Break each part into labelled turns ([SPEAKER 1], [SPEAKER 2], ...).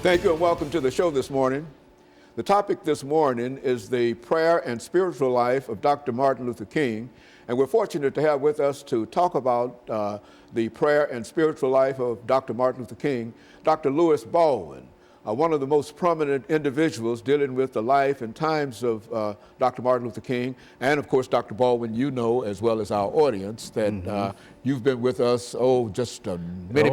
[SPEAKER 1] Thank you and welcome to the show this morning. The topic this morning is the prayer and spiritual life of Dr. Martin Luther King. And we're fortunate to have with us to talk about the prayer and spiritual life of Dr. Martin Luther King, Dr. Lewis Baldwin, one of the most prominent individuals dealing with the life and times of Dr. Martin Luther King. And of course, Dr. Baldwin, you know, as well as our audience, that you've been with us, just many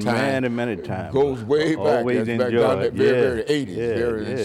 [SPEAKER 1] times. Goes way back.
[SPEAKER 2] Always
[SPEAKER 1] back
[SPEAKER 2] enjoyed.
[SPEAKER 1] down that very 80s.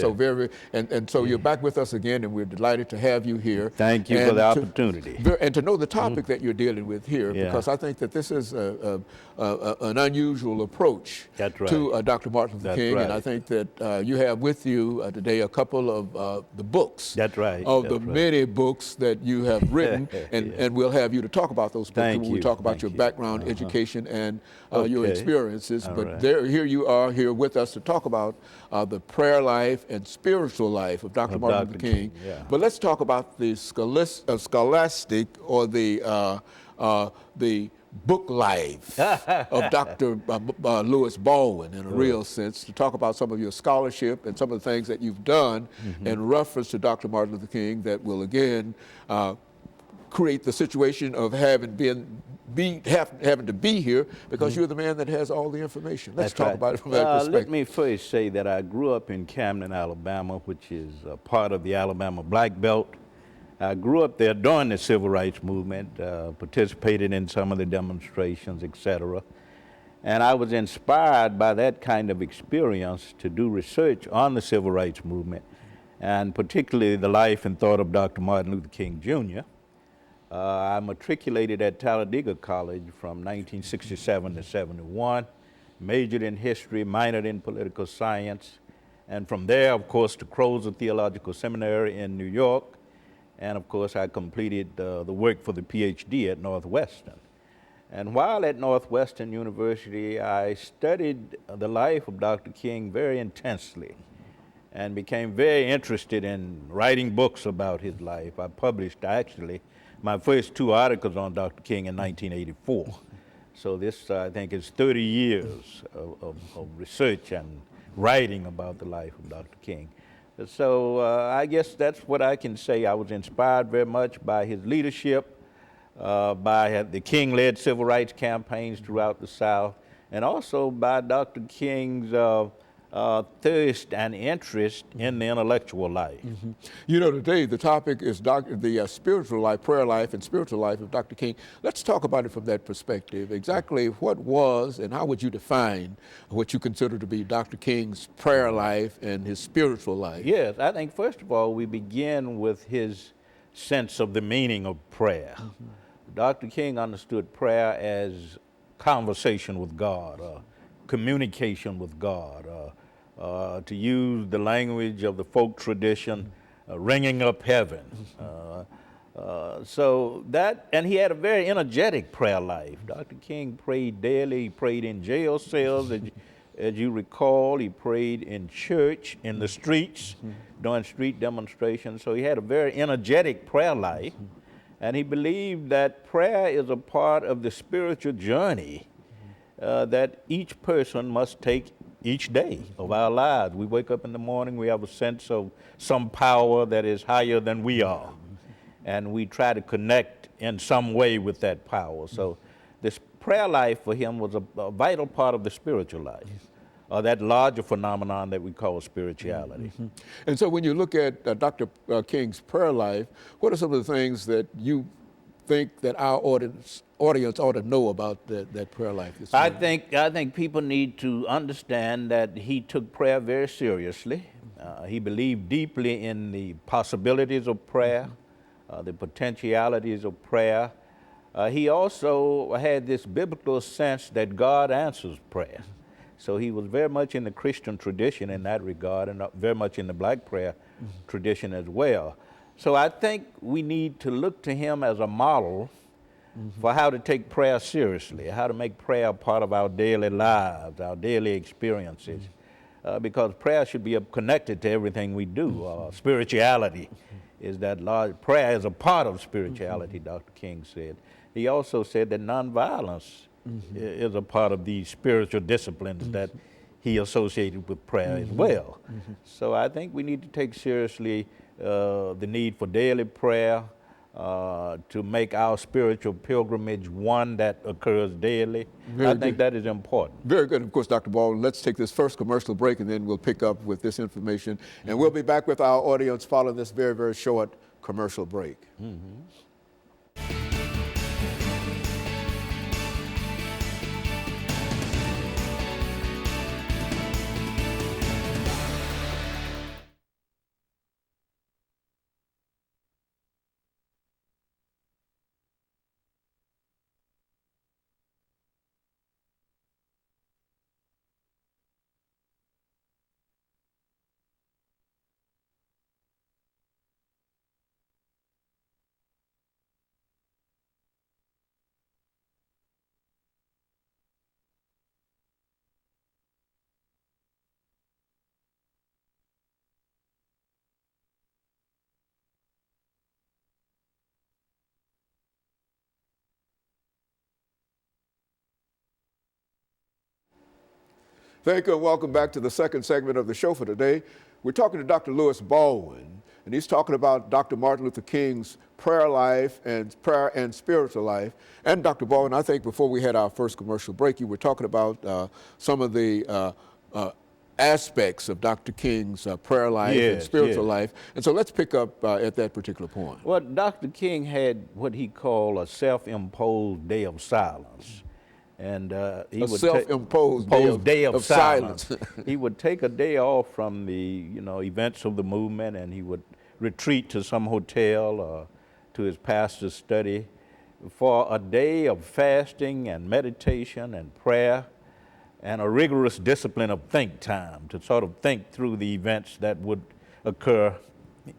[SPEAKER 2] Yeah.
[SPEAKER 1] So you're back with us again, and we're delighted to have you here.
[SPEAKER 2] Thank you for the opportunity.
[SPEAKER 1] And to know the topic that you're dealing with here, because I think that this is an unusual approach to Dr. Martin Luther King, and I think that you have with you today a couple of the books. The many books that you have written, and we'll have you to talk about those books when we talk about your background, education, and your experiences. But here you are here with us to talk about the prayer life and spiritual life of Dr. Martin Luther King. But let's talk about the scholastic or the book life of Dr. Lewis Baldwin in a real sense, to talk about some of your scholarship and some of the things that you've done in reference to Dr. Martin Luther King that will again create the situation of having to be here because you're the man that has all the information. Let's talk about it from that perspective.
[SPEAKER 2] Let me first say that I grew up in Camden, Alabama, which is part of the Alabama Black Belt. I grew up there during the Civil Rights Movement, participated in some of the demonstrations, etc. And I was inspired by that kind of experience to do research on the Civil Rights Movement, and particularly the life and thought of Dr. Martin Luther King, Jr. I matriculated at Talladega College from 1967 to 71, majored in history, minored in political science, and from there, of course, to Crozer Theological Seminary in New York. And of course, I completed the work for the PhD at Northwestern. And while at Northwestern University, I studied the life of Dr. King very intensely and became very interested in writing books about his life. I published, actually, my first 2 articles on Dr. King in 1984. So this, I think, is 30 years of research and writing about the life of Dr. King. So I guess that's what I can say. I was inspired very much by his leadership, by the King-led civil rights campaigns throughout the South, and also by Dr. King's thirst and interest in the intellectual life.
[SPEAKER 1] You know, today the topic is the spiritual life, prayer life, and spiritual life of Dr. King. Let's talk about it from that perspective. Exactly what was and how would you define what you consider to be Dr. King's prayer life and his spiritual life?
[SPEAKER 2] Yes, I think first of all we begin with his sense of the meaning of prayer. Dr. King understood prayer as conversation with God, communication with God, to use the language of the folk tradition, ringing up heaven. So that, and he had a very energetic prayer life. Dr. King prayed daily. He prayed in jail cells, as you recall. He prayed in church, in the streets, during street demonstrations. So he had a very energetic prayer life. And he believed that prayer is a part of the spiritual journey that each person must take each day of our lives. We wake up in the morning, we have a sense of some power that is higher than we are. And we try to connect in some way with that power. So this prayer life for him was a vital part of the spiritual life, or that larger phenomenon that we call spirituality.
[SPEAKER 1] And so when you look at Dr. King's prayer life, what are some of the things that you think that our audience ought to know about that prayer life?
[SPEAKER 2] I think people need to understand that he took prayer very seriously. He believed deeply in the possibilities of prayer, the potentialities of prayer. He also had this biblical sense that God answers prayer. So he was very much in the Christian tradition in that regard, and very much in the black prayer tradition as well. So I think we need to look to him as a model for how to take prayer seriously, how to make prayer a part of our daily lives, our daily experiences, because prayer should be connected to everything we do. Spirituality is that large. Prayer is a part of spirituality, Dr. King said. He also said that nonviolence is a part of these spiritual disciplines that he associated with prayer as well. So I think we need to take seriously the need for daily prayer, to make our spiritual pilgrimage one that occurs daily. I think that is important.
[SPEAKER 1] Very good. Of course, Dr. Baldwin, let's take this first commercial break and then we'll pick up with this information. And we'll be back with our audience following this very, very short commercial break. Thank you and welcome back to the second segment of the show for today. We're talking to Dr. Lewis Baldwin, and he's talking about Dr. Martin Luther King's prayer life and prayer and spiritual life. And Dr. Baldwin, I think before we had our first commercial break, you were talking about some of the aspects of Dr. King's prayer life and spiritual life. And so let's pick up at that particular point.
[SPEAKER 2] Well, Dr. King had what he called a self-imposed day of silence. And he would
[SPEAKER 1] self-imposed day of silence.
[SPEAKER 2] He would take a day off from the events of the movement, and he would retreat to some hotel or to his pastor's study for a day of fasting and meditation and prayer and a rigorous discipline of think time to sort of think through the events that would occur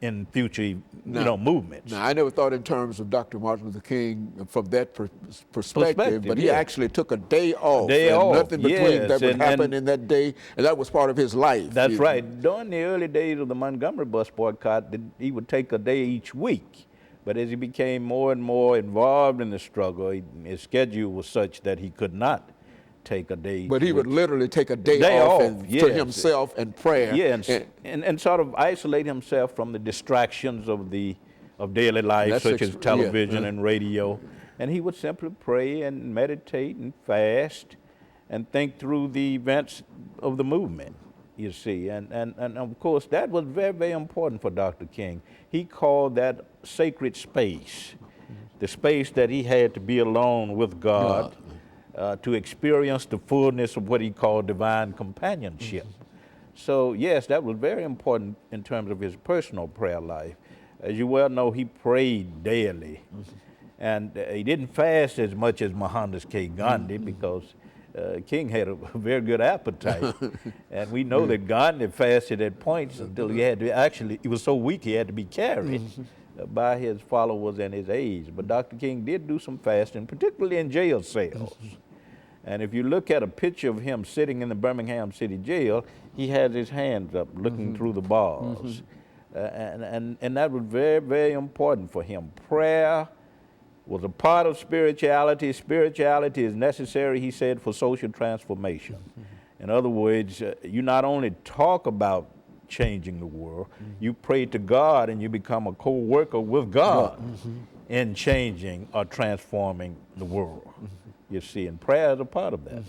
[SPEAKER 2] in future movements.
[SPEAKER 1] Now, I never thought in terms of Dr. Martin Luther King from that perspective, but he actually took a day off. Nothing between that would happen in that day, and that was part of his life.
[SPEAKER 2] That's right. During the early days of the Montgomery bus boycott, he would take a day each week. But as he became more and more involved in the struggle, his schedule was such that he could not take a day.
[SPEAKER 1] But he would literally take a day off to himself and prayer.
[SPEAKER 2] Yeah, and sort of isolate himself from the distractions of daily life, such as television and radio. And he would simply pray and meditate and fast and think through the events of the movement, you see. And of course, that was very, very important for Dr. King. He called that sacred space, the space that he had to be alone with God. To experience the fullness of what he called divine companionship. So yes, that was very important in terms of his personal prayer life. As you well know, he prayed daily. And he didn't fast as much as Mohandas K. Gandhi because King had a very good appetite. And we know that Gandhi fasted at points until he had to he was so weak he had to be carried by his followers and his aides. But Dr. King did do some fasting, particularly in jail cells. And if you look at a picture of him sitting in the Birmingham City Jail, he has his hands up looking through the bars. And that was very, very important for him. Prayer was a part of spirituality. Spirituality is necessary, he said, for social transformation. In other words, you not only talk about changing the world, you pray to God and you become a co-worker with God in changing or transforming the world. You see, and prayer is a part of that.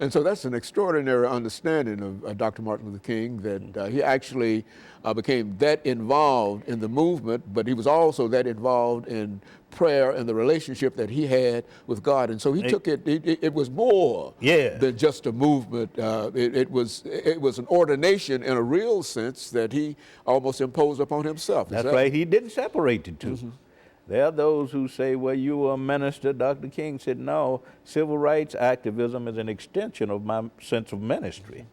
[SPEAKER 1] And so that's an extraordinary understanding of Dr. Martin Luther King, that he actually became that involved in the movement, but he was also that involved in prayer and the relationship that he had with God. And so he took it was more than just a movement. It was an ordination in a real sense that he almost imposed upon himself.
[SPEAKER 2] That's right. He didn't separate the two. There are those who say, well, you were a minister. Dr. King said, no, civil rights activism is an extension of my sense of ministry.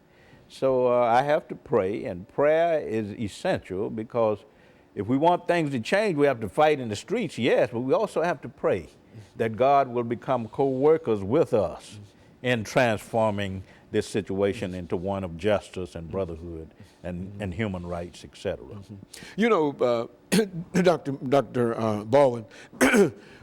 [SPEAKER 2] So I have to pray, and prayer is essential because if we want things to change, we have to fight in the streets, yes, but we also have to pray that God will become co-workers with us in transforming this situation into one of justice and brotherhood and human rights, etc.
[SPEAKER 1] You know, Dr. Baldwin,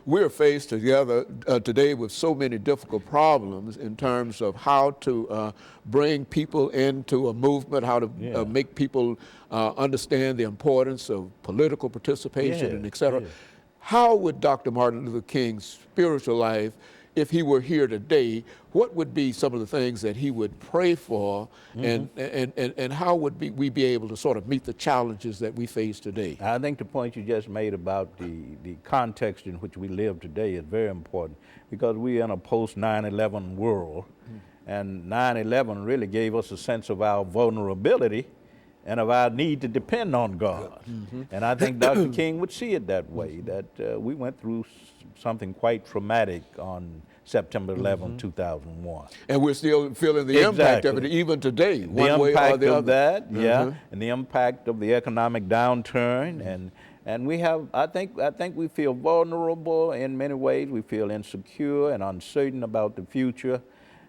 [SPEAKER 1] we're faced together today with so many difficult problems in terms of how to bring people into a movement, how to make people understand the importance of political participation and et cetera. How would Dr. Martin Luther King's spiritual life, if he were here today, what would be some of the things that he would pray for, and how would we be able to sort of meet the challenges that we face today?
[SPEAKER 2] I think the point you just made about the context in which we live today is very important, because we're in a post 9/11 world, and 9/11 really gave us a sense of our vulnerability and of our need to depend on God. And I think Dr. King would see it that way, that we went through something quite traumatic on September 11, 2001.
[SPEAKER 1] And we're still feeling the impact of it even today, one way or the other.
[SPEAKER 2] That, and the impact of the economic downturn, and we have, I think we feel vulnerable in many ways. We feel insecure and uncertain about the future.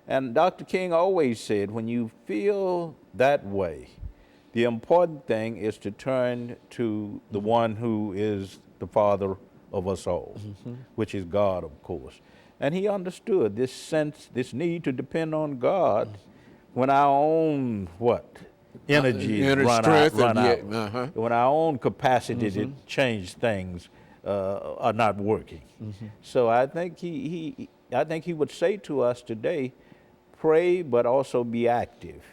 [SPEAKER 2] And Dr. King always said, when you feel that way, the important thing is to turn to the one who is the Father of us all, which is God, of course. And he understood this sense, this need to depend on God when our own, energy run out, when our own capacity to change things are not working. So I think he would say to us today, pray, but also be active.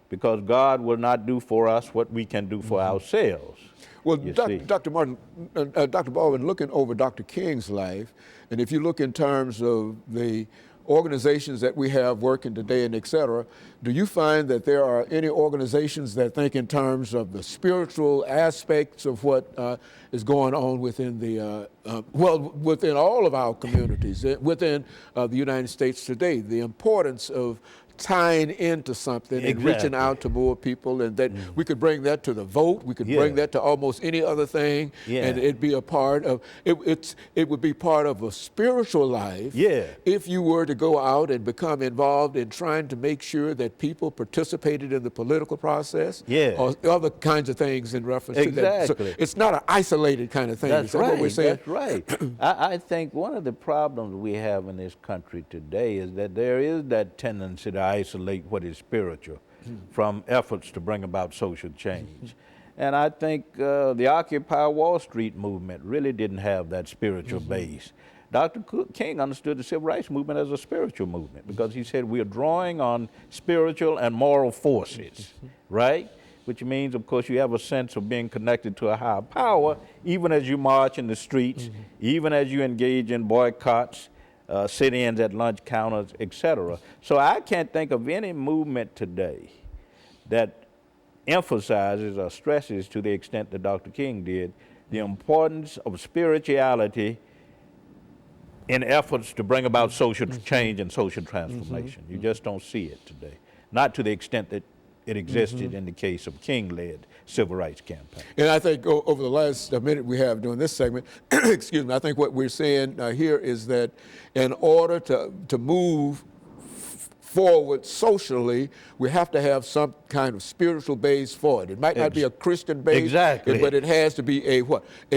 [SPEAKER 2] Because God will not do for us what we can do for ourselves.
[SPEAKER 1] Well, Dr. Martin, Dr. Baldwin, looking over Dr. King's life, and if you look in terms of the organizations that we have working today and et cetera, do you find that there are any organizations that think in terms of the spiritual aspects of what is going on within the, within all of our communities, within the United States today, the importance of tying into something and reaching out to more people, and that we could bring that to the vote, we could bring that to almost any other thing, and it'd be a part of, it would be part of a spiritual life if you were to go out and become involved in trying to make sure that people participated in the political process, or other kinds of things in reference to that. So it's not an isolated kind of thing.
[SPEAKER 2] That's
[SPEAKER 1] what we're saying?
[SPEAKER 2] That's right. I think one of the problems we have in this country today is that there is that tendency to isolate what is spiritual from efforts to bring about social change. And I think the Occupy Wall Street movement really didn't have that spiritual base. Dr. King understood the civil rights movement as a spiritual movement, because he said we're drawing on spiritual and moral forces, right? Which means, of course, you have a sense of being connected to a higher power, even as you march in the streets, even as you engage in boycotts, sit-ins at lunch counters, etc. So I can't think of any movement today that emphasizes or stresses, to the extent that Dr. King did, the importance of spirituality in efforts to bring about social change and social transformation. You just don't see it today, not to the extent that it existed in the case of King-led civil rights campaign.
[SPEAKER 1] And I think over the last minute we have during this segment, excuse me, I think what we're saying here is that in order to move forward socially, we have to have some kind of spiritual base for it. It might not be a Christian base, but it has to be a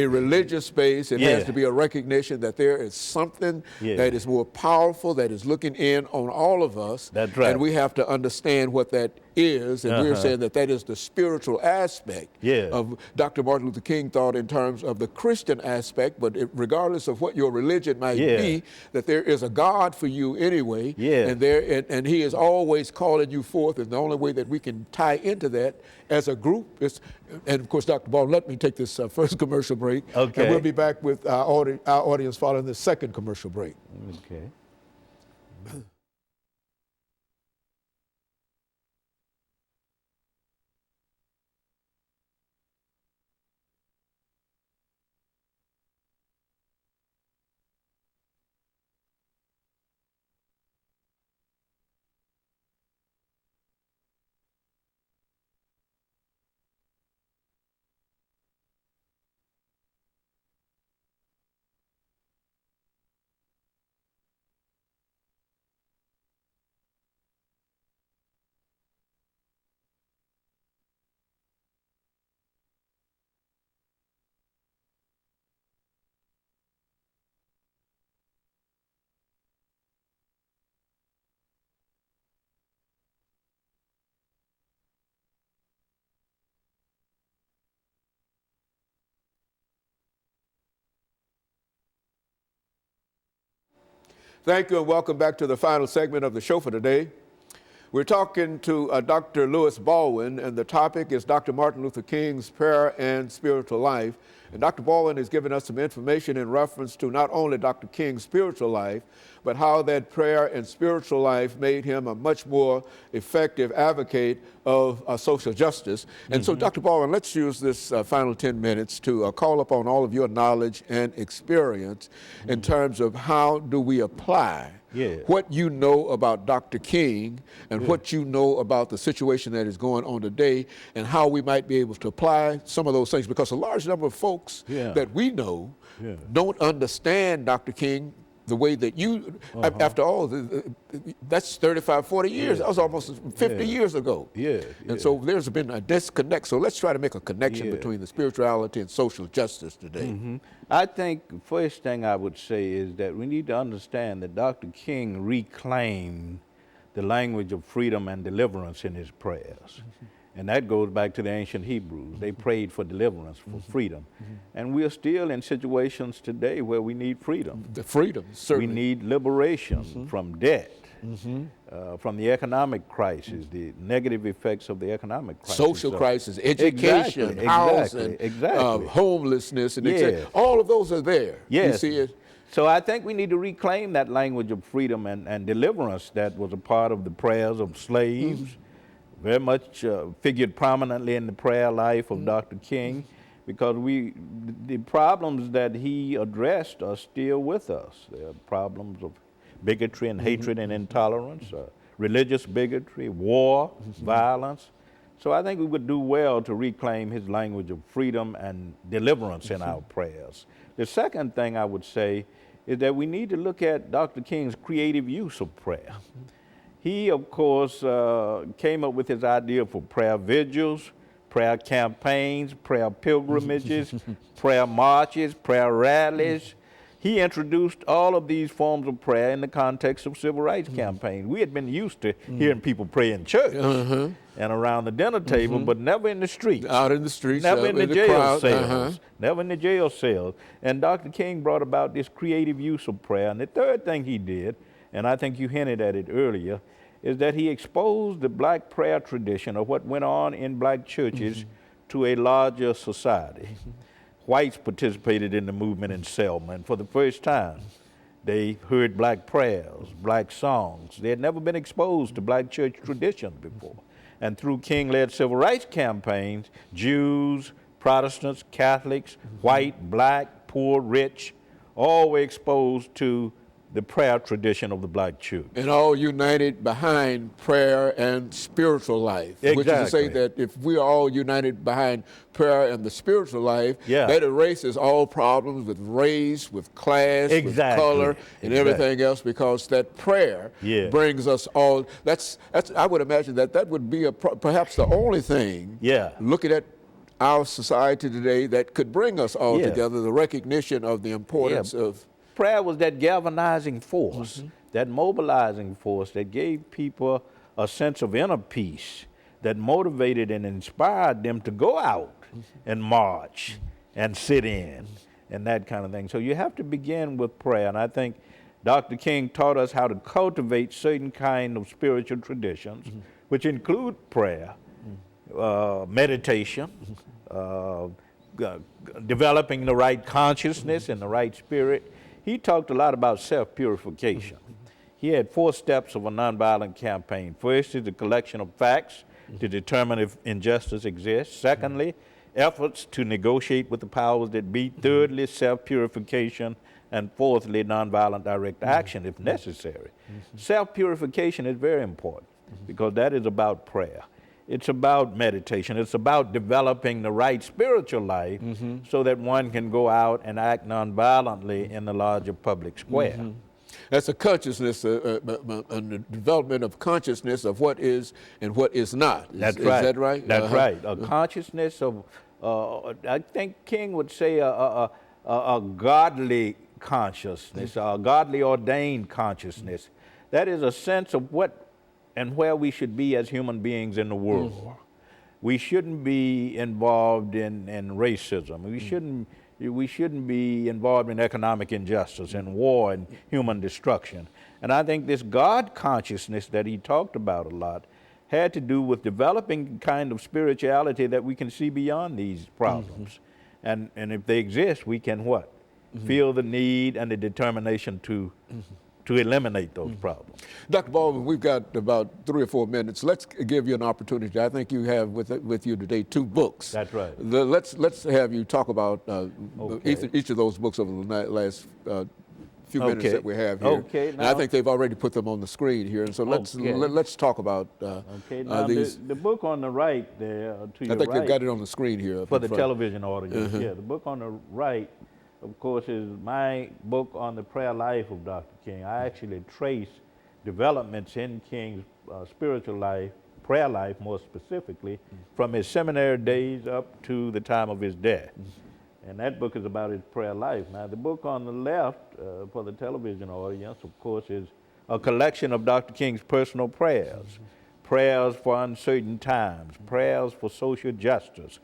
[SPEAKER 1] religious base. It has to be a recognition that there is something that is more powerful, that is looking in on all of us.
[SPEAKER 2] That's right.
[SPEAKER 1] And we have to understand what that is, and we're saying that that is the spiritual aspect of Dr. Martin Luther King thought in terms of the Christian aspect, but regardless of what your religion might be, that there is a God for you anyway, and he is always calling you forth, and the only way that we can tie into that as a group is, and of course, Dr. Baldwin, let me take this first commercial break, and we'll be back with our audience following the second commercial break.
[SPEAKER 2] Okay.
[SPEAKER 1] Thank you and welcome back to the final segment of the show for today. We're talking to Dr. Lewis Baldwin, and the topic is Dr. Martin Luther King's prayer and spiritual life. And Dr. Baldwin has given us some information in reference to not only Dr. King's spiritual life, but how that prayer and spiritual life made him a much more effective advocate of social justice. And so, Dr. Baldwin, let's use this final 10 minutes to call upon all of your knowledge and experience in terms of how do we apply what you know about Dr. King and what you know about the situation that is going on today, and how we might be able to apply some of those things, because a large number of folks that we know don't understand Dr. King the way that you, after all, that's 35, 40 years. That was almost 50 years ago. And so there's been a disconnect. So let's try to make a connection between the spirituality and social justice today.
[SPEAKER 2] I think first thing I would say is that we need to understand that Dr. King reclaimed the language of freedom and deliverance in his prayers. And that goes back to the ancient Hebrews. They prayed for deliverance, for freedom. And we're still in situations today where we need freedom.
[SPEAKER 1] The freedom, certainly.
[SPEAKER 2] We need liberation from debt, from the economic crisis, the negative effects of the economic crisis.
[SPEAKER 1] Social crisis, education, housing, homelessness, and all of those are there. You see it?
[SPEAKER 2] So I think we need to reclaim that language of freedom and deliverance that was a part of the prayers of slaves, very much figured prominently in the prayer life of Dr. King, because the problems that he addressed are still with us. There are problems of bigotry and hatred and intolerance, religious bigotry, war, violence. So I think we would do well to reclaim his language of freedom and deliverance in our prayers. The second thing I would say is that we need to look at Dr. King's creative use of prayer. He, of course, came up with his idea for prayer vigils, prayer campaigns, prayer pilgrimages, prayer marches, prayer rallies. He introduced all of these forms of prayer in the context of civil rights campaigns. We had been used to hearing people pray in church and around the dinner table, but never in the streets.
[SPEAKER 1] Out in the streets.
[SPEAKER 2] Never in the jail cells. Never in the jail cells. And Dr. King brought about this creative use of prayer. And the third thing he did, and I think you hinted at it earlier, is that he exposed the black prayer tradition of what went on in black churches to a larger society. Whites participated in the movement in Selma, and for the first time, they heard black prayers, black songs. They had never been exposed to black church tradition before. And through King-led civil rights campaigns, Jews, Protestants, Catholics, white, black, poor, rich, all were exposed to the prayer tradition of the black church.
[SPEAKER 1] And all united behind prayer and spiritual life.
[SPEAKER 2] Exactly.
[SPEAKER 1] Which is to say that if we are all united behind prayer and the spiritual life, that erases all problems with race, with class, with color, and everything else, because that prayer brings us all. That's I would imagine that would be perhaps the only thing, looking at our society today, that could bring us all together, the recognition of the importance of
[SPEAKER 2] prayer. Was that galvanizing force, that mobilizing force that gave people a sense of inner peace, that motivated and inspired them to go out and march and sit in and that kind of thing. So you have to begin with prayer. And I think Dr. King taught us how to cultivate certain kind of spiritual traditions, which include prayer, meditation, developing the right consciousness and the right spirit. He talked a lot about self-purification. He had 4 steps of a nonviolent campaign. First is the collection of facts to determine if injustice exists. Secondly, efforts to negotiate with the powers that be. Thirdly, self-purification. And fourthly, nonviolent direct action if necessary. Self-purification is very important because that is about prayer. It's about meditation. It's about developing the right spiritual life so that one can go out and act nonviolently in the larger public square.
[SPEAKER 1] That's a consciousness, a development of consciousness of what is and what is not.
[SPEAKER 2] That's right.
[SPEAKER 1] Is that right?
[SPEAKER 2] That's right. A consciousness of, I think King would say a godly consciousness, a godly ordained consciousness. That is a sense of what and where we should be as human beings in the world. We shouldn't be involved in racism. We shouldn't we shouldn't be involved in economic injustice and war and human destruction. And I think this God consciousness that he talked about a lot had to do with developing kind of spirituality that we can see beyond these problems. And if they exist, we can what? Feel the need and the determination to eliminate those problems.
[SPEAKER 1] Dr. Baldwin, we've got about 3 or 4 minutes. Let's give you an opportunity. I think you have with you today 2 books.
[SPEAKER 2] That's right.
[SPEAKER 1] Let's have you talk about each of those books over the last few minutes that we have here.
[SPEAKER 2] Okay.
[SPEAKER 1] And I think they've already put them on the screen here. And so let's talk about these.
[SPEAKER 2] The book on the right there, to your
[SPEAKER 1] I think
[SPEAKER 2] right,
[SPEAKER 1] they've got it on the screen here.
[SPEAKER 2] for the television audience. Yeah, the book on the right, of course, is my book on the prayer life of Dr. King. I actually trace developments in King's spiritual life, prayer life more specifically, from his seminary days up to the time of his death. And that book is about his prayer life. Now, the book on the left, for the television audience, of course, is a collection of Dr. King's personal prayers. Prayers for uncertain times, prayers for social justice,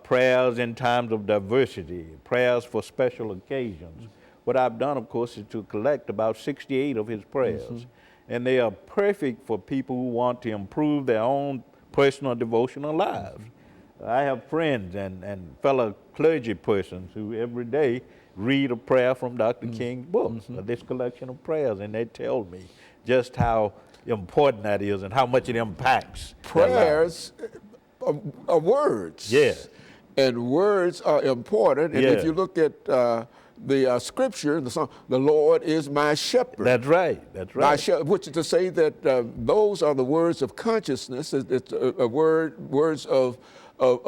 [SPEAKER 2] prayers in times of diversity, prayers for special occasions. What I've done, of course, is to collect about 68 of his prayers. And they are perfect for people who want to improve their own personal devotional lives. I have friends and fellow clergy persons who every day read a prayer from Dr. King's book, this collection of prayers, and they tell me just how important that is and how much it impacts.
[SPEAKER 1] Prayers are words.
[SPEAKER 2] Yeah.
[SPEAKER 1] And words are important. And if you look at the scripture, the song, the Lord is my shepherd.
[SPEAKER 2] That's right. That's right.
[SPEAKER 1] Which is to say that those are the words of consciousness. It's words of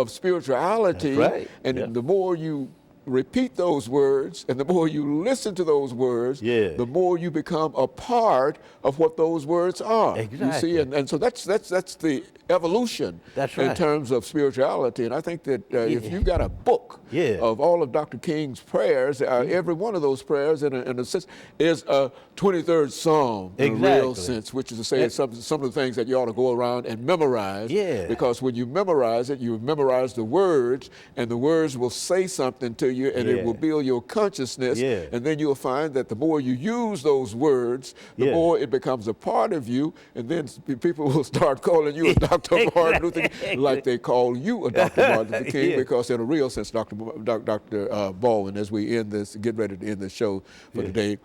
[SPEAKER 1] spirituality.
[SPEAKER 2] That's right.
[SPEAKER 1] And the more you repeat those words and the more you listen to those words, the more you become a part of what those words are.
[SPEAKER 2] Exactly.
[SPEAKER 1] You see, and so that's the evolution in terms of spirituality. And I think that if you've got a book of all of Dr. King's prayers, every one of those prayers in a sense is a 23rd Psalm in a real sense, which is to say some of the things that you ought to go around and memorize. Because when you memorize it, you memorize the words, and the words will say something to you, and it will build your consciousness. And then you'll find that the more you use those words, the more it becomes a part of you, and then people will start calling you a Dr. Martin Luther King, like they call you a Dr. Martin Luther King, because in a real sense, Dr. Baldwin, as we get ready to end the show for today,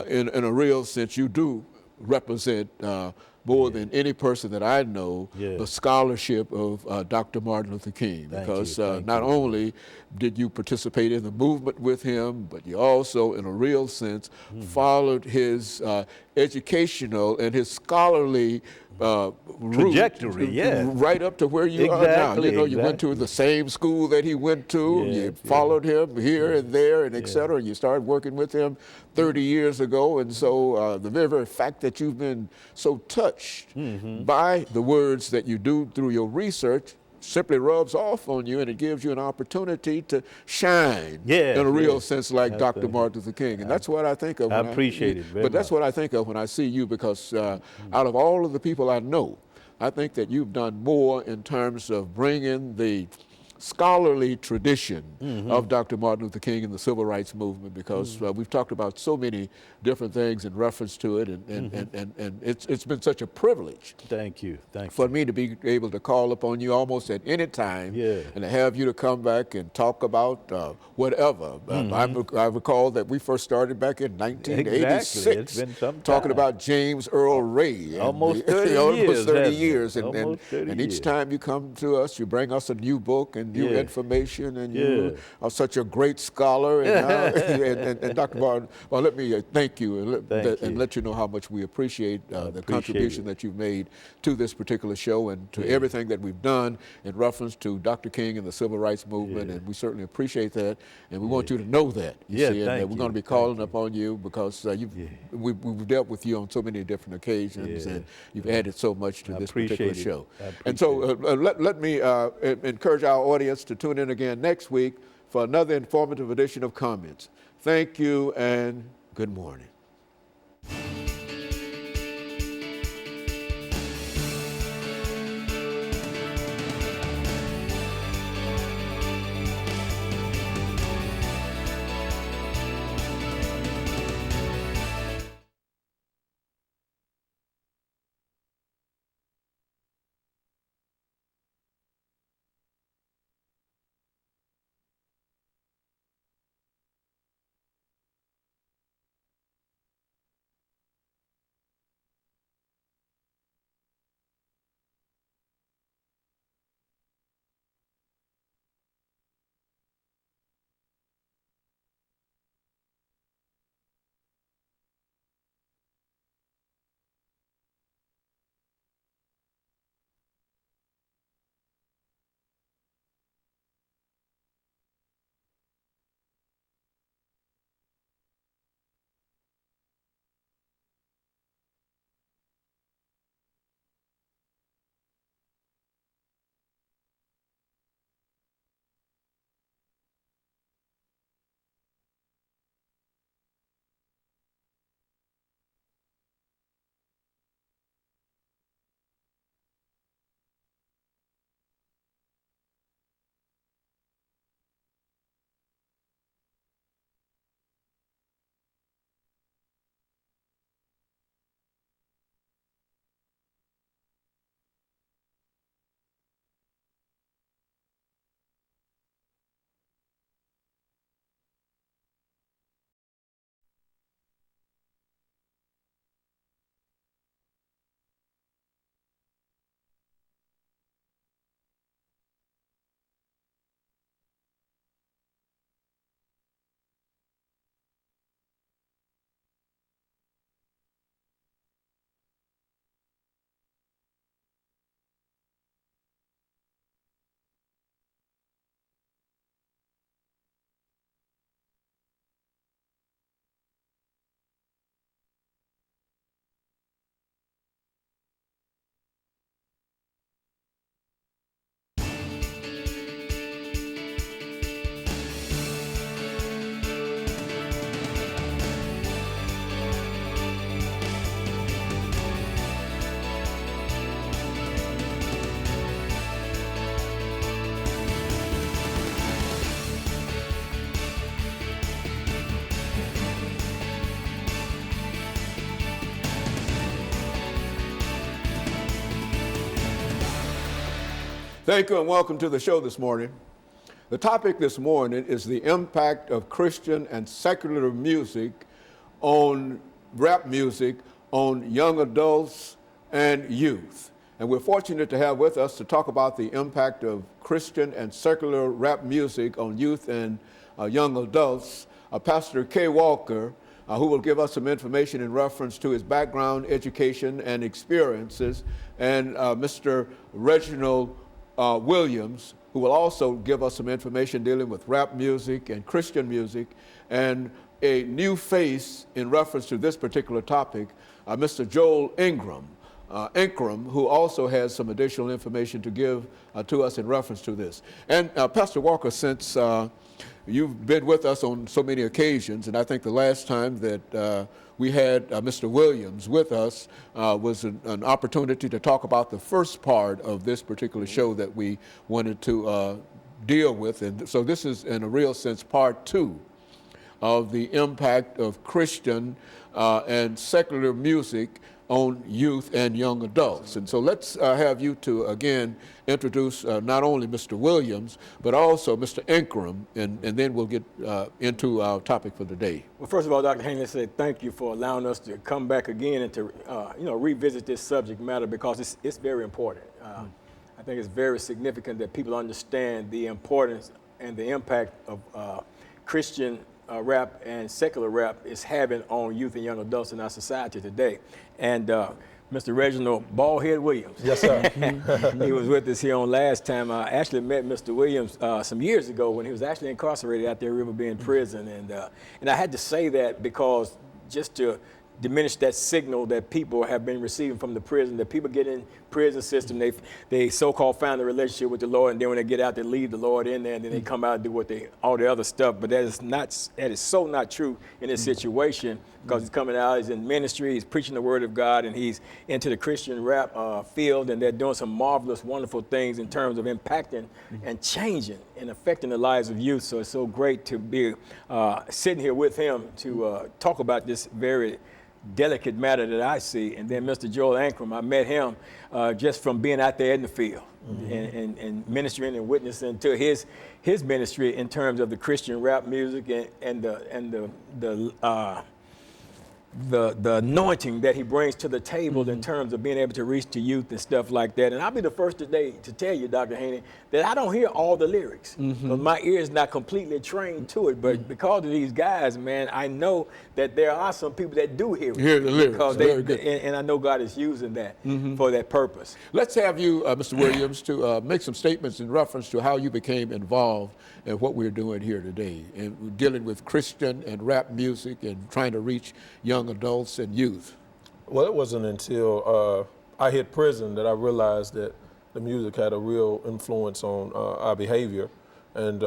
[SPEAKER 1] in a real sense, you do represent more than any person that I know, the scholarship of Dr. Martin Luther King, because not only did you participate in the movement with him, but you also, in a real sense, followed his educational and his scholarly
[SPEAKER 2] trajectory,
[SPEAKER 1] right up to where you are now. You know, you went to the same school that he went to, you followed him here and there, and et cetera, and you started working with him 30 years ago, and so the very fact that you've been so touched by the words that you do through your research simply rubs off on you, and it gives you an opportunity to shine in a real sense like Dr. Martin Luther King. And that's what I think of.
[SPEAKER 2] I appreciate it very much.
[SPEAKER 1] But that's what I think of when I see you, because out of all of the people I know, I think that you've done more in terms of bringing the scholarly tradition of Dr. Martin Luther King and the civil rights movement, because we've talked about so many different things in reference to it, and it's been such a privilege.
[SPEAKER 2] Thank you.
[SPEAKER 1] For me to be able to call upon you almost at any time and to have you to come back and talk about whatever. I recall that we first started back in 1986 talking about James Earl Ray.
[SPEAKER 2] Almost 30
[SPEAKER 1] years. And each time you come to us, you bring us a new book and new information, and you are such a great scholar. And Dr. Martin, well, let me thank you and let you know how much we appreciate the contribution that you've made to this particular show and to everything that we've done in reference to Dr. King and the civil rights movement, and we certainly appreciate that, and we want you to know that. You see, and we're going to be calling upon you because we've dealt with you on so many different occasions, and you've added so much to this particular show. And so let me encourage our audience to tune in again next week for another informative edition of Comments. Thank you and good morning. Thank you and welcome to the show this morning. The topic this morning is the impact of Christian and secular music on rap music on young adults and youth. And we're fortunate to have with us to talk about the impact of Christian and secular rap music on youth and young adults, Pastor Kay Walker, who will give us some information in reference to his background, education, and experiences, and Mr. Reginald Williams, who will also give us some information dealing with rap music and Christian music, and a new face in reference to this particular topic, Mr. Joel Ingram, who also has some additional information to give to us in reference to this. And Pastor Walker, since you've been with us on so many occasions, and I think the last time that we had Mr. Williams with us was an opportunity to talk about the first part of this particular show that we wanted to deal with. And so this is, in a real sense, part two of the impact of Christian and secular music on youth and young adults. And so let's have you to, again, introduce not only Mr. Williams, but also Mr. Ingram, and then we'll get into our topic for the day.
[SPEAKER 3] Well, first of all, Dr. Haney, say thank you for allowing us to come back again and to revisit this subject matter, because it's very important. I think it's very significant that people understand the importance and the impact of Christian rap and secular rap is having on youth and young adults in our society today. And Mr. Reginald Baldhead Williams.
[SPEAKER 4] Yes, sir.
[SPEAKER 3] He was with us here on last time. I actually met Mr. Williams some years ago when he was actually incarcerated out there in River Bend Prison. And I had to say that because just to diminish that signal that people have been receiving from the prison, that people get in prison system, they so-called find a relationship with the Lord, and then when they get out, they leave the Lord in there, and then they come out and do all the other stuff. But that is so not true in this situation, because he's coming out, he's in ministry, he's preaching the word of God, and he's into the Christian rap field, and they're doing some marvelous, wonderful things in terms of impacting and changing and affecting the lives of youth. So it's so great to be sitting here with him to talk about this very delicate matter that I see. And then Mr. Joel Ingram, I met him just from being out there in the field and ministering and witnessing to his ministry in terms of the Christian rap music and the anointing that he brings to the table in terms of being able to reach to youth and stuff like that. And I'll be the first today to tell you, Dr. Haney, that I don't hear all the lyrics. But my ear is not completely trained to it. But because of these guys, man, I know that there are some people that do hear it.
[SPEAKER 1] Hear the lyrics.
[SPEAKER 3] Because and I know God is using that for that purpose.
[SPEAKER 1] Let's have you, Mr. Williams, to make some statements in reference to how you became involved in what we're doing here today, and dealing with Christian and rap music and trying to reach young adults and youth.
[SPEAKER 4] Well, it wasn't until I hit prison that I realized that the music had a real influence on our behavior. And,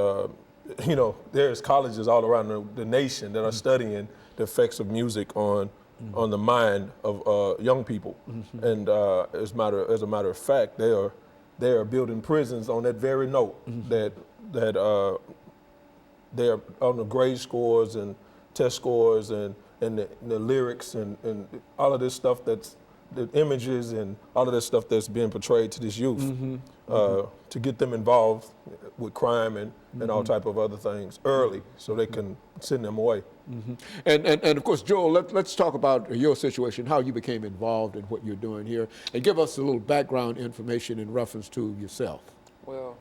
[SPEAKER 4] there's colleges all around the nation that are studying the effects of music on the mind of young people. And as a matter of fact, they are building prisons on that very note, that they're on the grade scores and test scores and the lyrics and all of this stuff, that's the images and all of this stuff that's being portrayed to this youth, to get them involved with crime and all type of other things early, so they can send them away.
[SPEAKER 1] And of course, Joel, let's talk about your situation, how you became involved in what you're doing here, and give us a little background information in reference to yourself.
[SPEAKER 5] Well,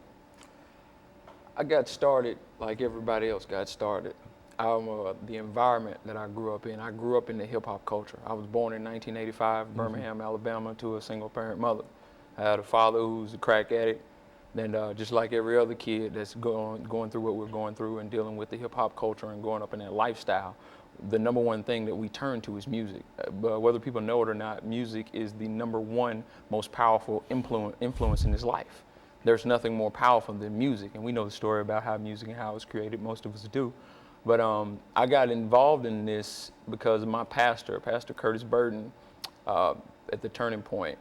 [SPEAKER 5] I got started like everybody else got started. The environment that I grew up in the hip hop culture. I was born in 1985, Birmingham, Alabama, to a single parent mother. I had a father who's a crack addict. Then just like every other kid that's going through what we're going through and dealing with the hip hop culture and growing up in that lifestyle, the number one thing that we turn to is music. But whether people know it or not, music is the number one most powerful influence in his life. There's nothing more powerful than music, and we know the story about how music and how it was created. Most of us do. But I got involved in this because of my pastor, Pastor Curtis Burden, at the Turning Point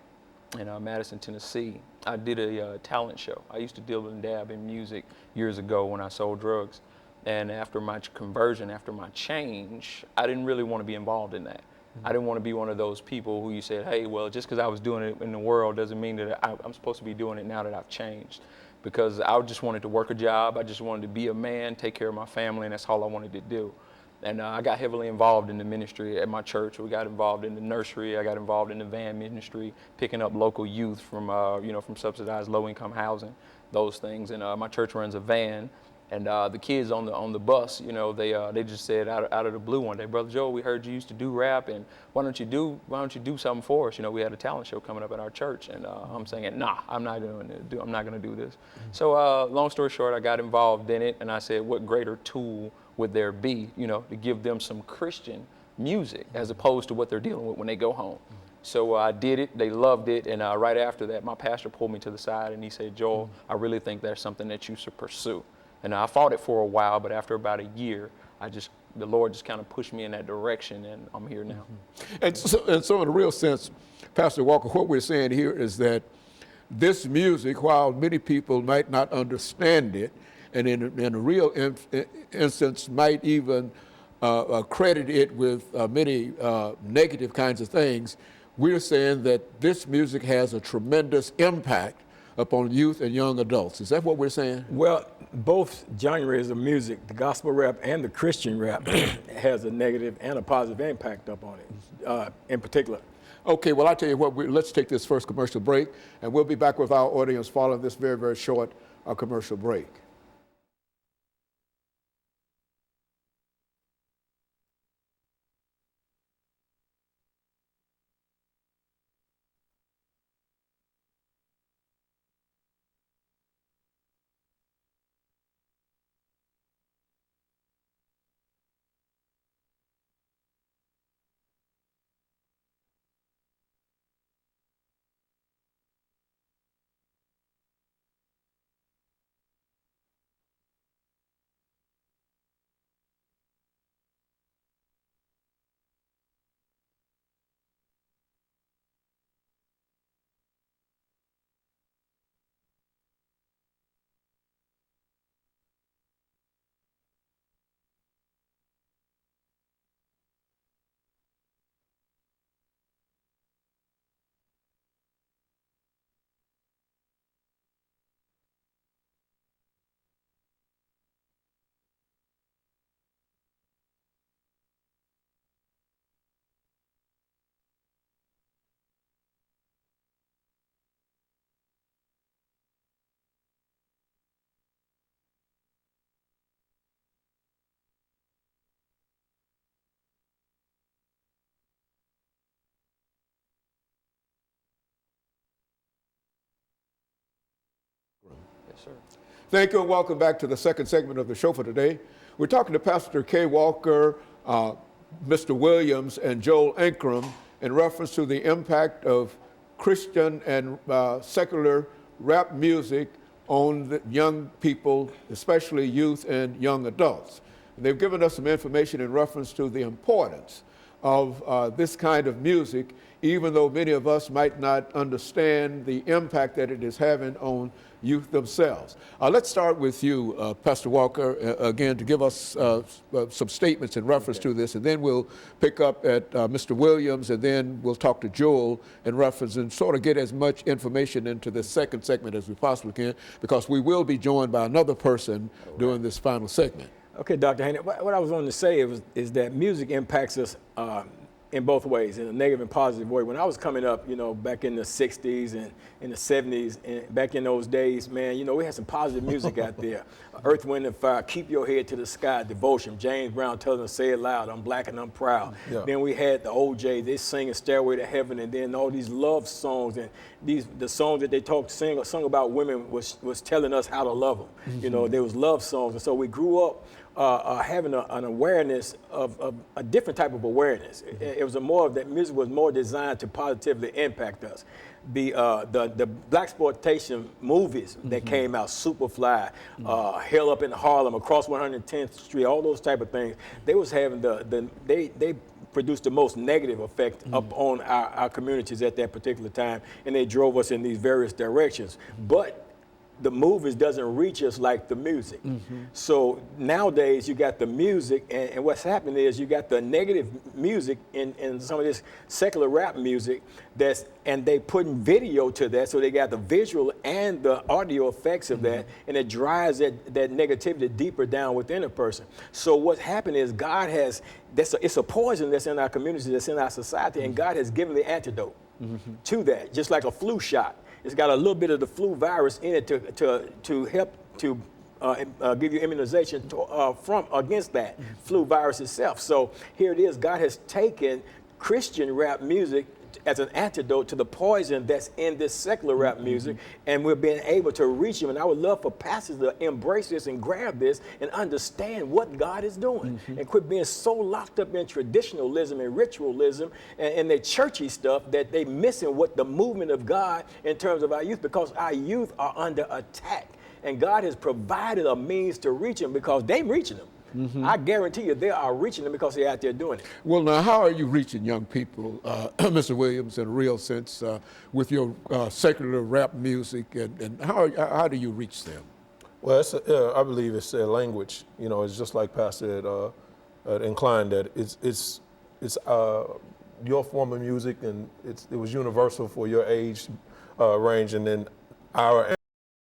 [SPEAKER 5] in Madison, Tennessee. I did a talent show. I used to deal and dab in music years ago when I sold drugs. And after my conversion, after my change, I didn't really want to be involved in that. I didn't want to be one of those people who you said, hey, well, just because I was doing it in the world doesn't mean that I'm supposed to be doing it now that I've changed. Because I just wanted to work a job. I just wanted to be a man, take care of my family, and that's all I wanted to do. And I got heavily involved in the ministry at my church. We got involved in the nursery. I got involved in the van ministry, picking up local youth from, from subsidized low-income housing, those things. And my church runs a van. And the kids on the bus, they just said out of the blue one day, Brother Joe, we heard you used to do rap, and why don't you do something for us? We had a talent show coming up at our church, and I'm saying, nah, I'm not going to do this. So long story short, I got involved in it, and I said, what greater tool would there be, to give them some Christian music as opposed to what they're dealing with when they go home. So I did it, they loved it, and right after that, my pastor pulled me to the side, and he said, Joel, I really think there's something that you should pursue. And I fought it for a while, but after about a year, the Lord just kind of pushed me in that direction, and I'm here now.
[SPEAKER 1] And so in a real sense, Pastor Walker, what we're saying here is that this music, while many people might not understand it, and in a real instance might even credit it with many negative kinds of things, we're saying that this music has a tremendous impact upon youth and young adults. Is that what we're saying?
[SPEAKER 3] Well, both genres of music, the gospel rap and the Christian rap, has a negative and a positive impact upon it, in particular.
[SPEAKER 1] Okay, well, I tell you what, let's take this first commercial break, and we'll be back with our audience following this very, very short commercial break.
[SPEAKER 5] Yes, sir.
[SPEAKER 1] Thank you, and welcome back to the second segment of the show for today. We're talking to Pastor Kay Walker, Mr. Williams, and Joel Ankrum in reference to the impact of Christian and secular rap music on the young people, especially youth and young adults. And they've given us some information in reference to the importance of this kind of music, even though many of us might not understand the impact that it is having on youth themselves. Let's start with you, Pastor Walker, again, to give us some statements in reference to this, and then we'll pick up at Mr. Williams, and then we'll talk to Joel in reference and sort of get as much information into the second segment as we possibly can, because we will be joined by another person during this final segment.
[SPEAKER 3] Okay, Dr. Haney, what I was wanting to say is that music impacts us in both ways, in a negative and positive way. When I was coming up, back in the 60s and in the 70s, and back in those days, man, we had some positive music out there. Earth, Wind, and Fire, Keep Your Head to the Sky, Devotion, James Brown telling us, say it loud, I'm black and I'm proud. Yeah. Then we had the OJ, they singing Stairway to Heaven, and then all these love songs, and the songs that they sung about women was telling us how to love them. Mm-hmm. There was love songs, and so we grew up having an awareness of a different type of awareness. It was that music was more designed to positively impact us. The blaxploitation movies that came out, Superfly, Hell Up in Harlem, Across 110th Street, all those type of things, they was having they produced the most negative effect up on our communities at that particular time, and they drove us in these various directions. But the movies doesn't reach us like the music. So nowadays you got the music, and what's happening is you got the negative music in some of this secular rap music and they putting video to that, so they got the visual and the audio effects of that, and it drives that negativity deeper down within a person. So what's happened is God has, it's a poison that's in our community, that's in our society, and God has given the antidote to that, just like a flu shot. It's got a little bit of the flu virus in it to help to give you immunization against that flu virus itself. So here it is. God has taken Christian rap music as an antidote to the poison that's in this secular rap music, and we're being able to reach them. And I would love for pastors to embrace this and grab this and understand what God is doing, and quit being so locked up in traditionalism and ritualism and their churchy stuff that they missing what the movement of God in terms of our youth, because our youth are under attack, and God has provided a means to reach them because they're reaching them. I guarantee you they are reaching them because they're out there doing it.
[SPEAKER 1] Well, now, how are you reaching young people, Mr. Williams, in a real sense, with your secular rap music, and how do you reach them?
[SPEAKER 4] Well, I believe it's a language. You know, it's just like Pastor had inclined that it's your form of music, and it was universal for your age range, and then our